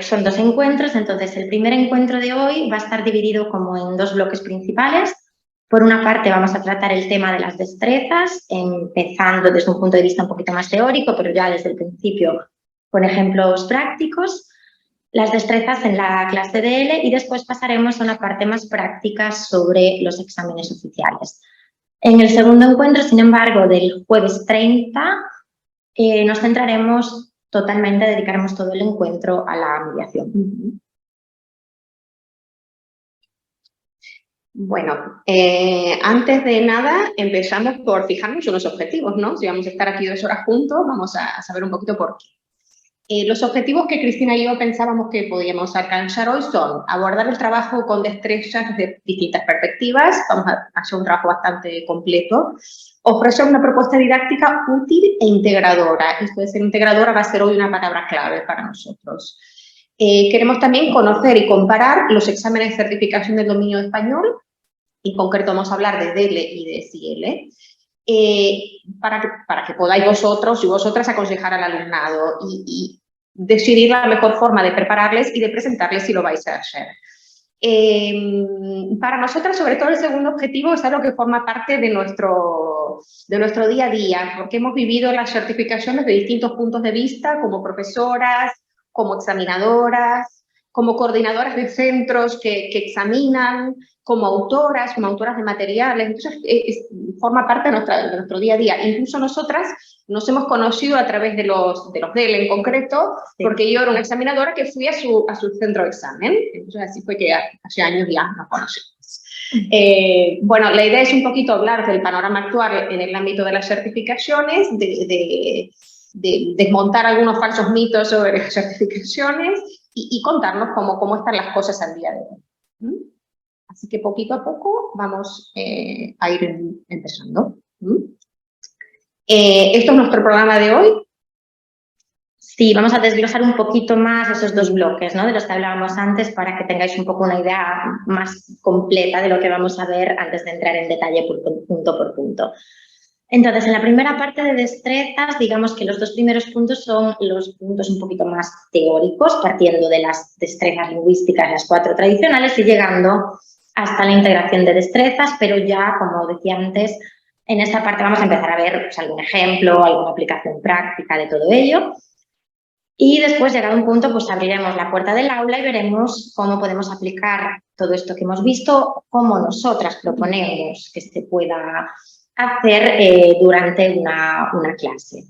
Son 2 encuentros, entonces el primer encuentro de hoy va a estar dividido como en 2 bloques principales. Por una parte vamos a tratar el tema de las destrezas, empezando desde un punto de vista un poquito más teórico, pero ya desde el principio con ejemplos prácticos, las destrezas en la clase de L, y después pasaremos a una parte más práctica sobre los exámenes oficiales. En el segundo encuentro, sin embargo, del jueves 30, nos centraremos totalmente, dedicaremos todo el encuentro a la mediación. Bueno, antes de nada empezamos por fijarnos unos objetivos, ¿no? Si vamos a estar aquí 2 horas juntos, vamos a saber un poquito por qué. Los objetivos que Cristina y yo pensábamos que podíamos alcanzar hoy son abordar el trabajo con destrezas desde distintas perspectivas, vamos a hacer un trabajo bastante completo, ofrecer una propuesta didáctica útil e integradora. Esto de ser integradora va a ser hoy una palabra clave para nosotros. Queremos también conocer y comparar los exámenes de certificación del dominio de español, en concreto vamos a hablar de DL y de SIL, para que podáis vosotros y vosotras aconsejar al alumnado y decidir la mejor forma de prepararles y de presentarles si lo vais a hacer. Para nosotras, sobre todo, el segundo objetivo es algo que forma parte de nuestro día a día, porque hemos vivido las certificaciones de distintos puntos de vista, como profesoras, como examinadoras, como coordinadoras de centros que examinan, como autoras de materiales. Entonces, forma parte de nuestro día a día. Incluso nosotras nos hemos conocido a través de los DEL en concreto, porque yo era una examinadora que fui a su centro de examen. Entonces, así fue que hace años ya nos conocemos. Bueno, la idea es un poquito hablar del panorama actual en el ámbito de las certificaciones, de desmontar algunos falsos mitos sobre las certificaciones y contarnos cómo están las cosas al día de hoy. Así que poquito a poco vamos a ir empezando. Esto es nuestro programa de hoy. Sí, vamos a desglosar un poquito más esos 2 bloques, ¿no?, de los que hablábamos antes, para que tengáis un poco una idea más completa de lo que vamos a ver antes de entrar en detalle punto por punto. Entonces, en la primera parte de destrezas, digamos que los 2 primeros puntos son los puntos un poquito más teóricos, partiendo de las destrezas lingüísticas, las 4 tradicionales, y llegando hasta la integración de destrezas, pero ya, como decía antes, en esta parte vamos a empezar a ver pues, algún ejemplo, alguna aplicación práctica de todo ello. Y después, llegado un punto, pues abriremos la puerta del aula y veremos cómo podemos aplicar todo esto que hemos visto, cómo nosotras proponemos que se pueda hacer durante una clase.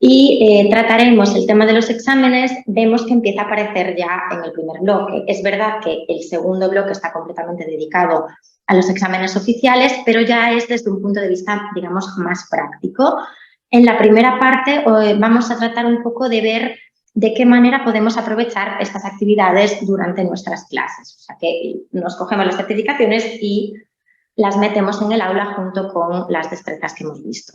Y trataremos el tema de los exámenes. Vemos que empieza a aparecer ya en el primer bloque. Es verdad que el segundo bloque está completamente dedicado a los exámenes oficiales, pero ya es desde un punto de vista, digamos, más práctico. En la primera parte vamos a tratar un poco de ver de qué manera podemos aprovechar estas actividades durante nuestras clases. O sea, que nos cogemos las certificaciones y las metemos en el aula junto con las destrezas que hemos visto.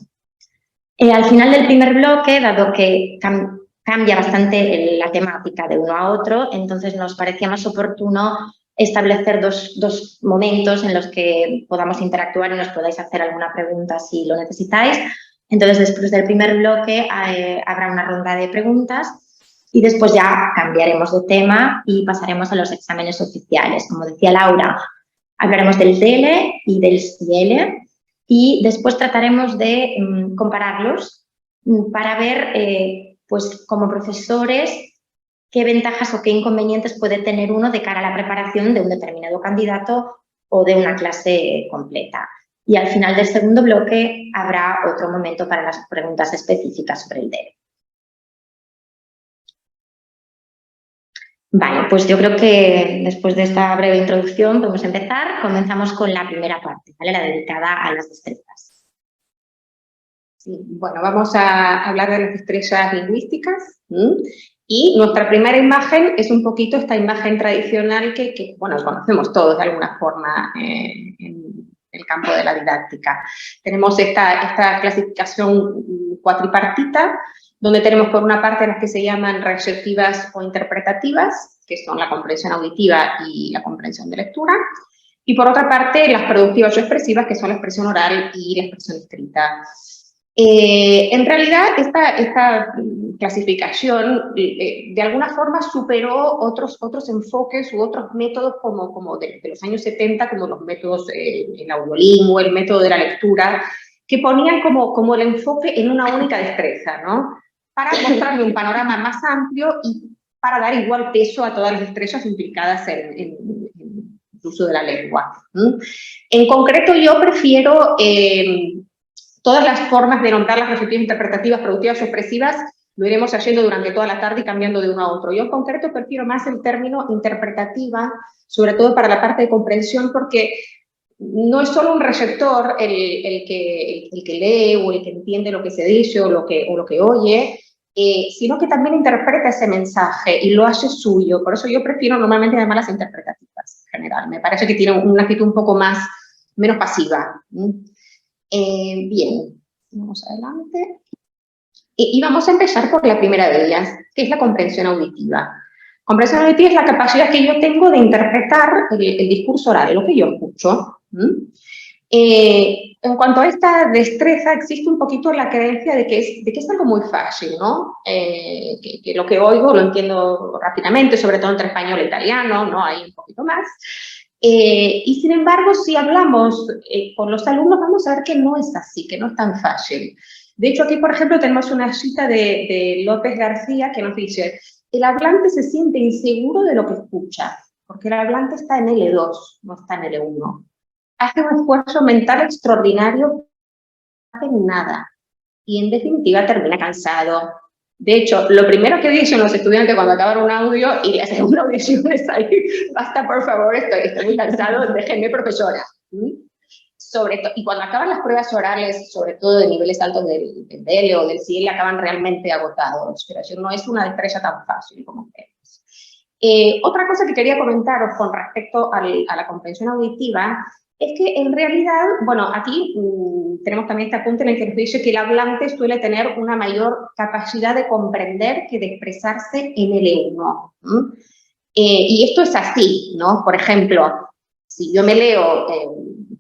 Al final del primer bloque, dado que cambia bastante la temática de uno a otro, entonces nos parecía más oportuno establecer dos momentos en los que podamos interactuar y nos podáis hacer alguna pregunta si lo necesitáis. Entonces, después del primer bloque habrá una ronda de preguntas y después ya cambiaremos de tema y pasaremos a los exámenes oficiales. Como decía Laura, hablaremos del DL y del SIL y después trataremos de compararlos para ver, pues como profesores, qué ventajas o qué inconvenientes puede tener uno de cara a la preparación de un determinado candidato o de una clase completa. Y al final del segundo bloque habrá otro momento para las preguntas específicas sobre el DL. Vale, pues yo creo que después de esta breve introducción podemos empezar. Comenzamos con la primera parte, ¿vale?, la dedicada a las destrezas. Sí, bueno, vamos a hablar de las destrezas lingüísticas. Y nuestra primera imagen es un poquito esta imagen tradicional que bueno, conocemos todos de alguna forma en el campo de la didáctica. Tenemos esta clasificación cuatripartita, donde tenemos por una parte las que se llaman receptivas o interpretativas, que son la comprensión auditiva y la comprensión de lectura, y por otra parte las productivas o expresivas, que son la expresión oral y la expresión escrita. En realidad, esta clasificación de alguna forma superó otros enfoques u otros métodos como de los años 70, como los métodos el audiolingüe, el método de la lectura, que ponían como el enfoque en una única destreza, ¿no? Para mostrarle un panorama más amplio y para dar igual peso a todas las destrezas implicadas en el uso de la lengua. En concreto, yo prefiero todas las formas de nombrar las receptivas, interpretativas, productivas o expresivas, lo iremos haciendo durante toda la tarde y cambiando de uno a otro. Yo en concreto prefiero más el término interpretativa, sobre todo para la parte de comprensión, porque no es solo un receptor el que lee o el que entiende lo que se dice o lo que oye, sino que también interpreta ese mensaje y lo hace suyo. Por eso yo prefiero normalmente llamarlas interpretativas en general. Me parece que tienen una actitud un poco menos pasiva. Bien, vamos adelante. Y vamos a empezar por la primera de ellas, que es la comprensión auditiva. Comprensión auditiva es la capacidad que yo tengo de interpretar el discurso oral, lo que yo escucho. En cuanto a esta destreza, existe un poquito la creencia de que es algo muy fácil, ¿no? Que lo que oigo lo entiendo rápidamente, sobre todo entre español e italiano, ¿no? Hay un poquito más. Y sin embargo, si hablamos con los alumnos, vamos a ver que no es así, que no es tan fácil. De hecho, aquí, por ejemplo, tenemos una cita de López García que nos dice: el hablante se siente inseguro de lo que escucha, porque el hablante está en L2, no está en L1. Hace un esfuerzo mental extraordinario, no hace nada, y en definitiva termina cansado. De hecho, lo primero que dicen los estudiantes cuando acaban un audio y la segunda audición es ahí: basta, por favor, estoy muy cansado, déjenme, profesora. Sobre todo, y cuando acaban las pruebas orales, sobre todo de niveles altos del DELE o del CIEL, acaban realmente agotados. Pero eso no es una destreza tan fácil como creemos. Otra cosa que quería comentaros con respecto a la comprensión auditiva es que en realidad, bueno, aquí tenemos también este apunte en el que nos dice que el hablante suele tener una mayor capacidad de comprender que de expresarse en L1. Y esto es así, ¿no? Por ejemplo, si yo me leo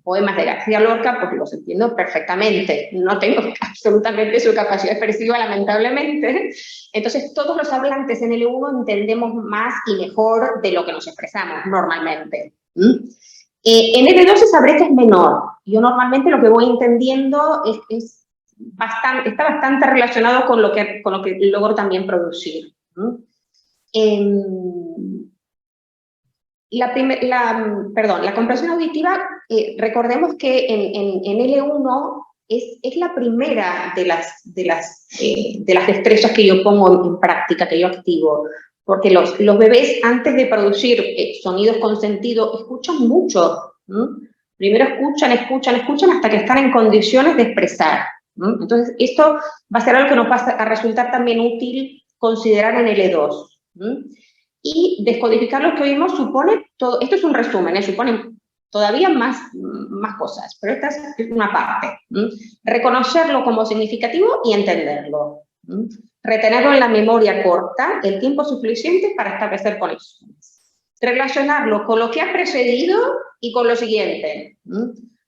poemas de García Lorca, pues los entiendo perfectamente. No tengo absolutamente su capacidad expresiva, lamentablemente. Entonces, todos los hablantes en L1 entendemos más y mejor de lo que nos expresamos normalmente. En L2 esa brecha es menor. Yo normalmente lo que voy entendiendo está bastante relacionado con lo que logro también producir. La comprensión auditiva, recordemos que en L1 es la primera de las destrezas que yo pongo en práctica, que yo activo, porque los bebés, antes de producir sonidos con sentido, escuchan mucho. Primero escuchan hasta que están en condiciones de expresar. Entonces, esto va a ser algo que nos va a resultar también útil considerar en L2. Y descodificar lo que oímos supone todo. Esto es un resumen, supone todavía más cosas, pero esta es una parte. Reconocerlo como significativo y entenderlo. Retenerlo en la memoria corta el tiempo suficiente para establecer conexiones. Relacionarlo con lo que ha precedido y con lo siguiente.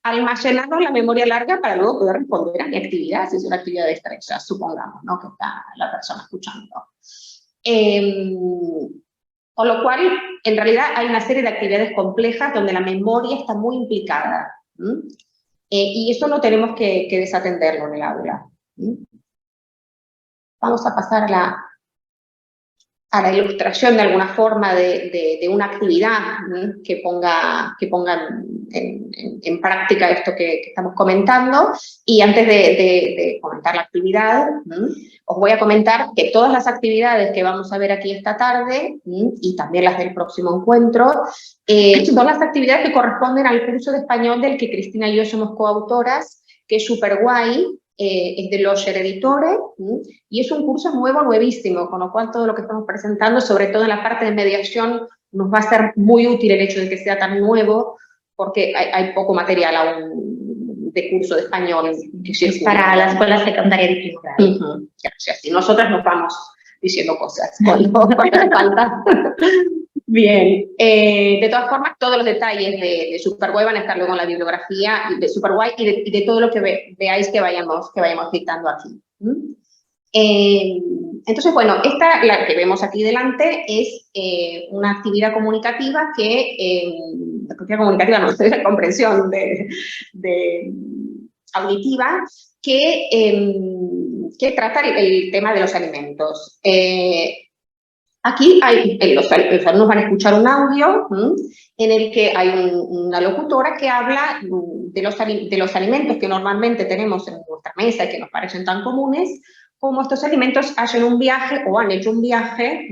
Almacenarlo en la memoria larga para luego poder responder a mi actividad, si es una actividad de destreza, supongamos, ¿no? Que está la persona escuchando. Con lo cual, en realidad, hay una serie de actividades complejas donde la memoria está muy implicada. Y eso no tenemos que desatenderlo en el aula. Vamos a pasar a la ilustración de alguna forma de una actividad que ponga en práctica esto que estamos comentando. Y antes de comentar la actividad, os voy a comentar que todas las actividades que vamos a ver aquí esta tarde, y también las del próximo encuentro, son las actividades que corresponden al curso de español del que Cristina y yo somos coautoras, que es súper guay. Es de Locher Editores, y es un curso nuevo, nuevísimo, con lo cual todo lo que estamos presentando, sobre todo en la parte de mediación, nos va a ser muy útil el hecho de que sea tan nuevo, porque hay poco material aún de curso de español. Es para la escuela secundaria digital. Gracias. Y nosotras nos vamos diciendo cosas cuando hace falta. Bien, de todas formas, todos los detalles de Superguay van a estar luego en la bibliografía de Superguay y de todo lo que veáis que vayamos dictando aquí. Entonces, bueno, esta, la que vemos aquí delante, es una actividad comunicativa de comprensión auditiva que trata el tema de los alimentos. Aquí los alumnos van a escuchar un audio en el que hay una locutora que habla de los alimentos que normalmente tenemos en nuestra mesa y que nos parecen tan comunes, como estos alimentos hacen un viaje o han hecho un viaje.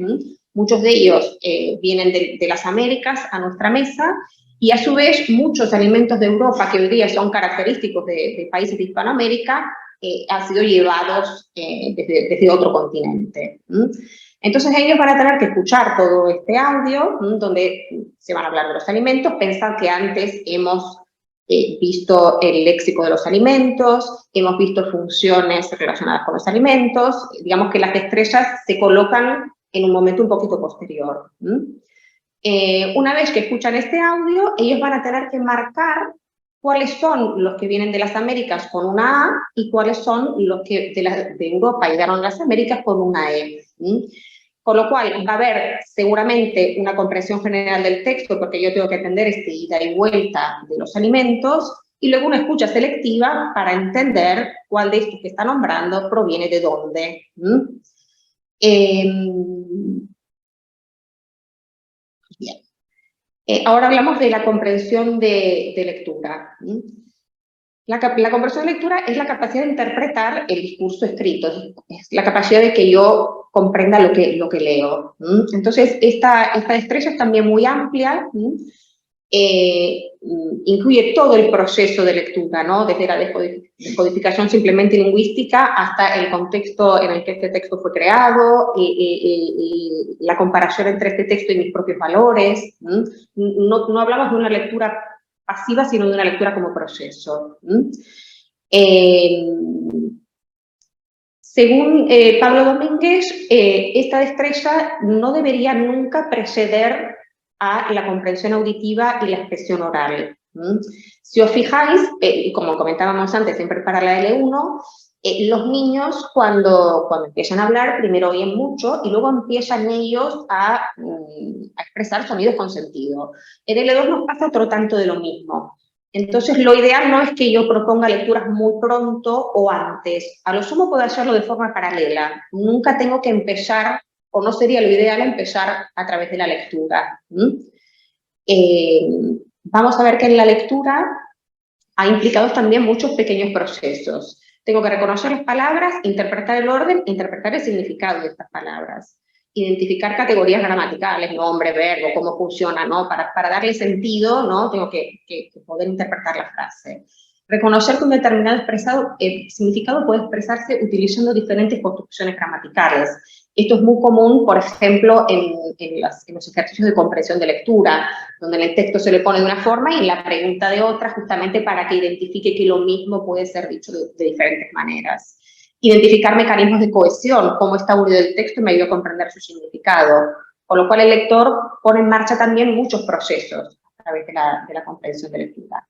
Muchos de ellos vienen de las Américas a nuestra mesa y a su vez muchos alimentos de Europa que hoy día son característicos de países de Hispanoamérica han sido llevados desde otro continente. Entonces ellos van a tener que escuchar todo este audio, donde se van a hablar de los alimentos, pensar que antes hemos visto el léxico de los alimentos, hemos visto funciones relacionadas con los alimentos, digamos que las destrezas se colocan en un momento un poquito posterior. Una vez que escuchan este audio, ellos van a tener que marcar cuáles son los que vienen de las Américas con una A y cuáles son los que de Europa llegaron a las Américas con una E. Con lo cual va a haber seguramente una comprensión general del texto, porque yo tengo que entender este ida y vuelta de los alimentos, y luego una escucha selectiva para entender cuál de estos que está nombrando proviene de dónde. Bien. Ahora hablamos de la comprensión de lectura. La comprensión de lectura es la capacidad de interpretar el discurso escrito, es la capacidad de que yo comprenda lo que leo. Entonces, esta destreza es también muy amplia, incluye todo el proceso de lectura, ¿no? Desde la descodificación simplemente lingüística hasta el contexto en el que este texto fue creado, la comparación entre este texto y mis propios valores. No hablamos de una lectura pasiva, sino de una lectura como proceso. Según Pablo Domínguez, esta destreza no debería nunca preceder a la comprensión auditiva y la expresión oral. Si os fijáis, como comentábamos antes, siempre para la L1, los niños cuando empiezan a hablar, primero oyen mucho y luego empiezan ellos a expresar sonidos con sentido. En L2 nos pasa otro tanto de lo mismo. Entonces, lo ideal no es que yo proponga lecturas muy pronto o antes. A lo sumo puedo hacerlo de forma paralela. Nunca tengo que empezar, o no sería lo ideal empezar a través de la lectura. Vamos a ver que en la lectura ha implicado también muchos pequeños procesos. Tengo que reconocer las palabras, interpretar el orden, interpretar el significado de estas palabras. Identificar categorías gramaticales, nombre, verbo, cómo funciona, ¿no? Para darle sentido, ¿no? Tengo que poder interpretar la frase. Reconocer que un determinado significado puede expresarse utilizando diferentes construcciones gramaticales. Esto es muy común, por ejemplo, en los ejercicios de comprensión de lectura, donde en el texto se le pone de una forma y en la pregunta de otra, justamente para que identifique que lo mismo puede ser dicho de diferentes maneras. Identificar mecanismos de cohesión, cómo está unido el texto me ayuda a comprender su significado, con lo cual el lector pone en marcha también muchos procesos a través de la comprensión de lectura.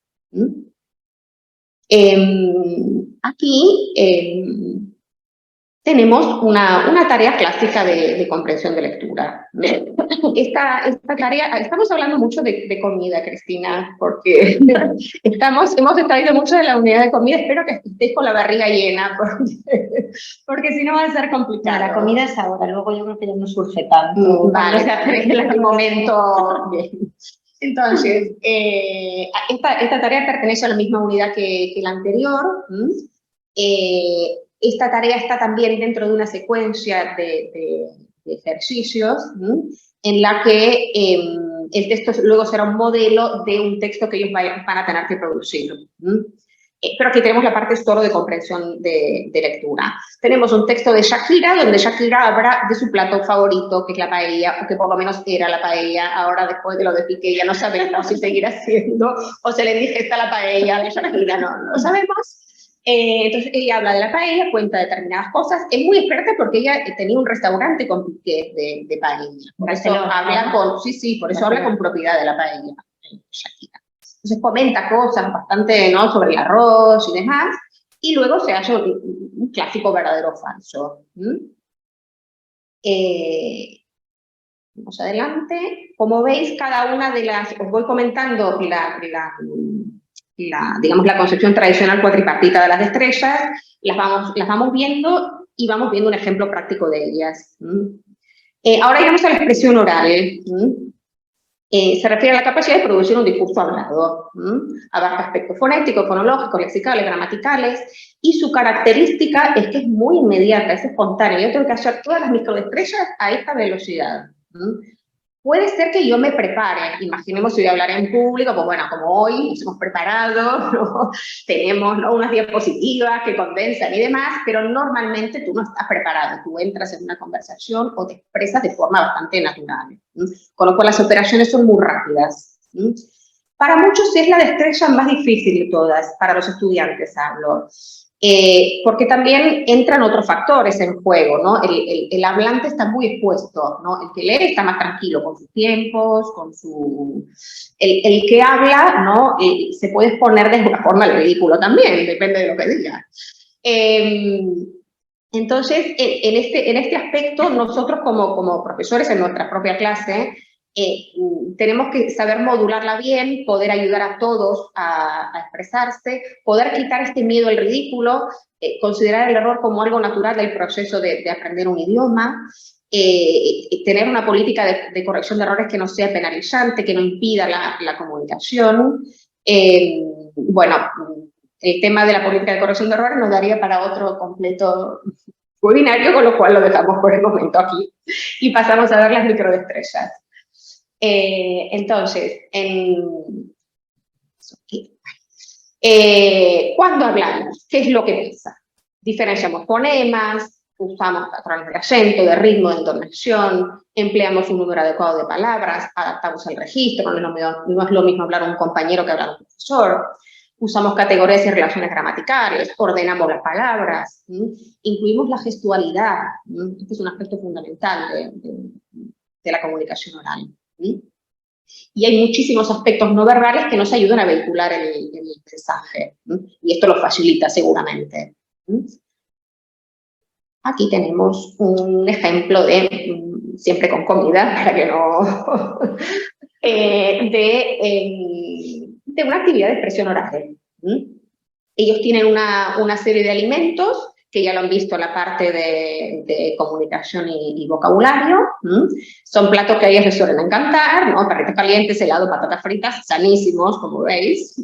Aquí tenemos una tarea clásica de comprensión de lectura. Esta tarea, estamos hablando mucho de comida, Cristina, porque hemos extraído mucho de la unidad de comida. Espero que estéis con la barriga llena, porque si no va a ser complicado. La comida es ahora, luego yo creo que ya no surge tanto. Vale, en aquel momento. Bien. Entonces, esta tarea pertenece a la misma unidad que la anterior. Esta tarea está también dentro de una secuencia de ejercicios en la que el texto luego será un modelo de un texto que ellos van a tener que producir. Pero aquí tenemos la parte solo de comprensión de lectura. Tenemos un texto de Shakira, donde Shakira habla de su plato favorito, que es la paella, o que por lo menos era la paella. Ahora, después de lo de Piqué, ya no sabemos si seguirá siendo, o se le indigesta la paella de Shakira, no lo sabemos. Entonces ella habla de la paella, cuenta determinadas cosas. Es muy experta porque ella tenía un restaurante con piqués de paella. Por eso habla con, por eso habla con propiedad de la paella. Entonces comenta cosas bastante, ¿no?, sobre el arroz y demás. Y luego se hace un clásico verdadero o falso. Vamos adelante. Como veis, cada una de las, os voy comentando digamos, la concepción tradicional cuatripartita de las destrezas, las vamos viendo y vamos viendo un ejemplo práctico de ellas. Ahora llegamos a la expresión oral. Se refiere a la capacidad de producir un discurso hablado. Abarca aspectos fonéticos, fonológicos, lexicales, gramaticales, y su característica es que es muy inmediata, es espontánea. Yo tengo que hacer todas las microdestrezas a esta velocidad. Puede ser que yo me prepare, imaginemos si voy a hablar en público, pues bueno, como hoy nos hemos preparado, ¿no? Tenemos, ¿no?, unas diapositivas que condensan y demás, pero normalmente tú no estás preparado, tú entras en una conversación o te expresas de forma bastante natural, con lo cual las operaciones son muy rápidas. Para muchos es la destreza más difícil de todas, para los estudiantes hablo. Porque también entran otros factores en juego, ¿no? El hablante está muy expuesto, ¿no? El que lee está más tranquilo con sus tiempos, con su... El que habla, ¿no?, se puede exponer de una forma al ridículo también, depende de lo que diga. Entonces, en este aspecto, nosotros como profesores en nuestra propia clase, tenemos que saber modularla bien, poder ayudar a todos a expresarse, poder quitar este miedo al ridículo, considerar el error como algo natural del proceso de aprender un idioma, tener una política de corrección de errores que no sea penalizante, que no impida la comunicación. Bueno, el tema de la política de corrección de errores nos daría para otro completo webinario, con lo cual lo dejamos por el momento aquí y pasamos a ver las microdestrezas. Entonces, cuando hablamos, ¿qué es lo que pasa? Diferenciamos fonemas, usamos patrones de acento, de ritmo, de entonación, empleamos un número adecuado de palabras, adaptamos el registro, no es lo mismo hablar a un compañero que hablar a un profesor, usamos categorías y relaciones gramaticales, ordenamos las palabras, incluimos la gestualidad, este es un aspecto fundamental de la comunicación oral. Y hay muchísimos aspectos no verbales que nos ayudan a vehicular el mensaje, y esto lo facilita seguramente. Aquí tenemos un ejemplo de, siempre con comida, para que no... de una actividad de expresión oral. Ellos tienen una serie de alimentos que ya lo han visto en la parte de comunicación y vocabulario. Son platos que a ellos les suelen encantar, ¿no? Perritos calientes, helado, patatas fritas, sanísimos, como veis.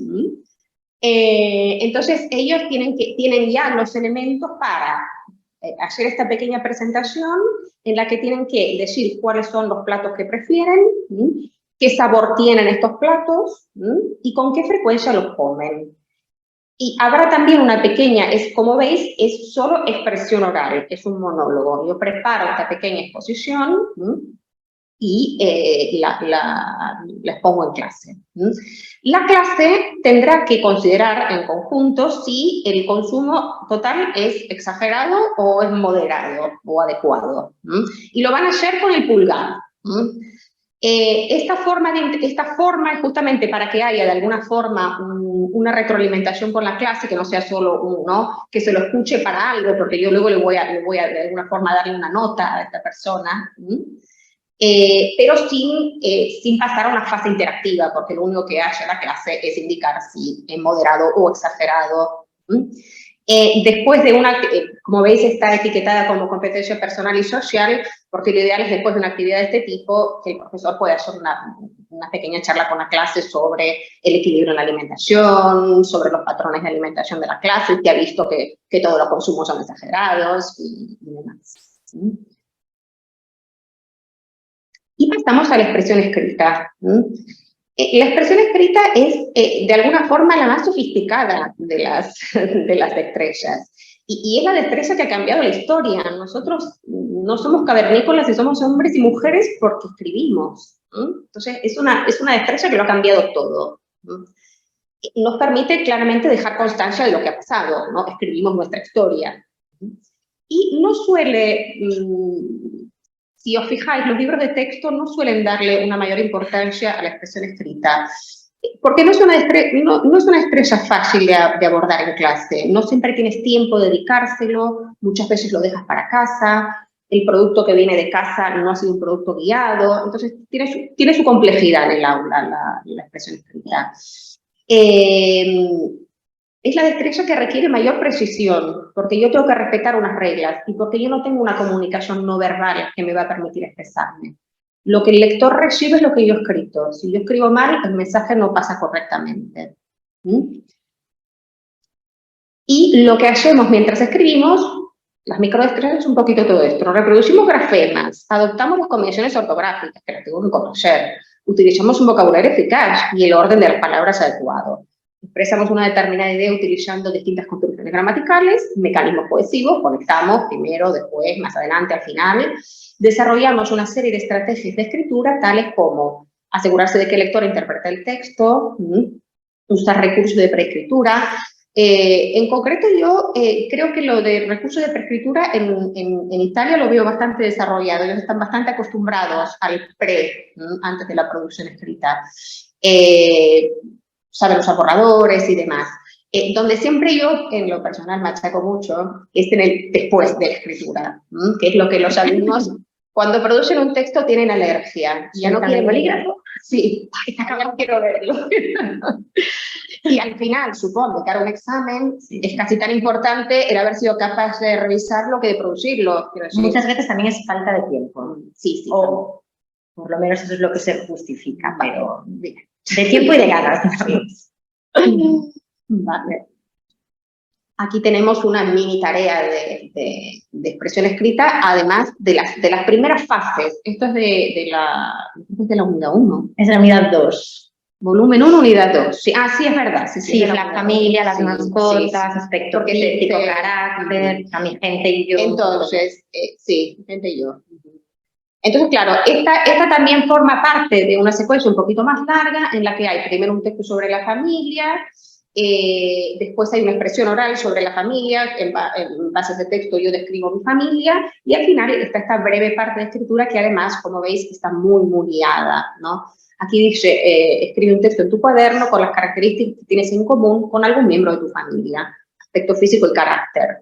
Entonces, ellos tienen ya los elementos para hacer esta pequeña presentación en la que tienen que decir cuáles son los platos que prefieren, qué sabor tienen estos platos y con qué frecuencia los comen. Y habrá también una pequeña, como veis, es solo expresión oral, es un monólogo. Yo preparo esta pequeña exposición y la expongo en clase. La clase tendrá que considerar en conjunto si el consumo total es exagerado o es moderado o adecuado. Y lo van a hacer con el pulgar. Esta forma es justamente para que haya de alguna forma una retroalimentación con la clase, que no sea solo uno, que se lo escuche para algo, porque yo luego le voy a de alguna forma darle una nota a esta persona, pero sin pasar a una fase interactiva, porque lo único que hace la clase es indicar si es moderado o exagerado. Después de como veis, está etiquetada como competencia personal y social, porque lo ideal es después de una actividad de este tipo que el profesor pueda hacer una pequeña charla con la clase sobre el equilibrio en la alimentación, sobre los patrones de alimentación de la clase, que ha visto que todos los consumos son exagerados y demás. Y pasamos a la expresión escrita. La expresión escrita es, de alguna forma, la más sofisticada de las destrezas. Y es la destreza que ha cambiado la historia. Nosotros no somos cavernícolas y somos hombres y mujeres porque escribimos. Entonces, es una destreza que lo ha cambiado todo. nos permite claramente dejar constancia de lo que ha pasado, ¿no? Escribimos nuestra historia. Y no suele, si os fijáis, los libros de texto no suelen darle una mayor importancia a la expresión escrita, porque no es una destreza fácil de abordar en clase. No siempre tienes tiempo de dedicárselo, muchas veces lo dejas para casa, el producto que viene de casa no ha sido un producto guiado, entonces tiene su complejidad en el aula la expresión escrita. Es la destreza que requiere mayor precisión, porque yo tengo que respetar unas reglas y porque yo no tengo una comunicación no verbal que me va a permitir expresarme. Lo que el lector recibe es lo que yo he escrito. Si yo escribo mal, el mensaje no pasa correctamente. Y lo que hacemos mientras escribimos, las microdestrezas es un poquito todo esto. Reproducimos grafemas, adoptamos las convenciones ortográficas, que las tengo que conocer, utilizamos un vocabulario eficaz y el orden de las palabras adecuado. Expresamos una determinada idea utilizando distintas construcciones gramaticales, mecanismos cohesivos, conectamos primero, después, más adelante, al final. Desarrollamos una serie de estrategias de escritura, tales como asegurarse de que el lector interprete el texto, usar recursos de preescritura. En concreto, yo creo que lo de recursos de preescritura en Italia lo veo bastante desarrollado. Ellos están bastante acostumbrados al antes de la producción escrita. Saben usar borradores y demás. Donde siempre yo, en lo personal, machaco mucho, es en el después de la escritura, que es lo que los alumnos, cuando producen un texto, tienen alergia. Ya no quieren bolígrafo. Sí, no quiero verlo. Y al final, supongo que ahora un examen es casi tan importante el haber sido capaz de revisarlo que de producirlo. Muchas veces también es falta de tiempo. Sí. O por lo menos eso es lo que se justifica, pero de tiempo y de ganas. Vale. Aquí tenemos una mini tarea de expresión escrita, además de las primeras fases. Esto es de la unidad 1. Es de la unidad 2. Volumen 1, unidad 2. Sí, sí, es verdad. Sí, la familia, las mascotas, aspecto físico, carácter, a mi gente y yo. Entonces, sí, gente y yo. Entonces, claro, esta también forma parte de una secuencia un poquito más larga en la que hay primero un texto sobre la familia, después hay una expresión oral sobre la familia, en base a ese texto yo describo mi familia, y al final está esta breve parte de escritura que además, como veis, está muy, muy guiada, ¿no? Aquí dice, escribe un texto en tu cuaderno con las características que tienes en común con algún miembro de tu familia, aspecto físico y carácter.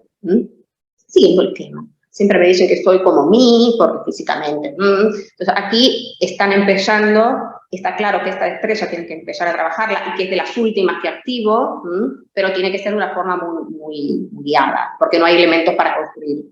Siguiendo el tema. Siempre me dicen que estoy como mí, porque físicamente. Entonces, aquí están empezando, está claro que esta destreza tienen que empezar a trabajarla y que es de las últimas que activo, pero tiene que ser de una forma muy, muy guiada, porque no hay elementos para construir.